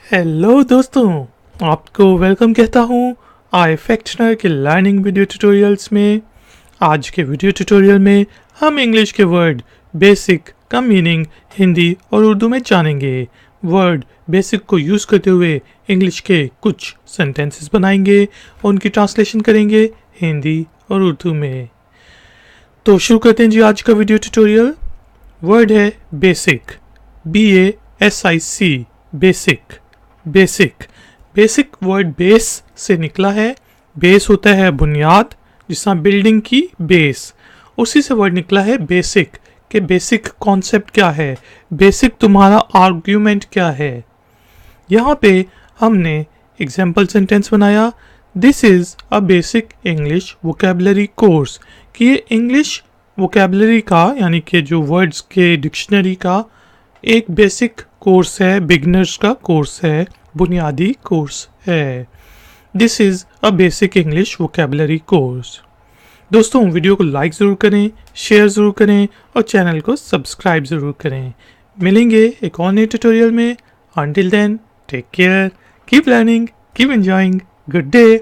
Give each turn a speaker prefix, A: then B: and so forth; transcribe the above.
A: Hello दोस्तों, आपको welcome कहता हूँ आई फैक्शनर के लर्निंग वीडियो ट्यूटोरियल्स में। आज के वीडियो ट्यूटोरियल में हम इंग्लिश के वर्ड बेसिक का मीनिंग हिंदी और उर्दू में जानेंगे। वर्ड बेसिक को यूज़ करते हुए इंग्लिश के कुछ सेंटेंसेस बनाएंगे और उनकी ट्रांसलेशन करेंगे हिंदी और उर्दू में। तो शुरू करते हैं जी आज का वीडियो ट्यूटोरियल। वर्ड है basic, BASIC, basic. Basic basic word base से निकला है। बेस होता है बुनियाद, जिसमें बिल्डिंग की बेस, उसी से वर्ड निकला है बेसिक। के बेसिक कॉन्सेप्ट क्या है, बेसिक तुम्हारा आर्ग्यूमेंट क्या है। यहाँ पे हमने एग्जाम्पल सेंटेंस बनाया, this is a basic English vocabulary course, कि ये इंग्लिश वोकेबलरी का यानी कि जो वर्ड्स के डिक्शनरी का एक बेसिक कोर्स है, बिगनर्स का कोर्स है, बुनियादी कोर्स है। This is a basic English vocabulary course. दोस्तों, वीडियो को लाइक ज़रूर करें, शेयर ज़रूर करें और चैनल को सब्सक्राइब ज़रूर करें। मिलेंगे एक और नए ट्यूटोरियल में। Until then, take care, keep learning, keep enjoying. Good day.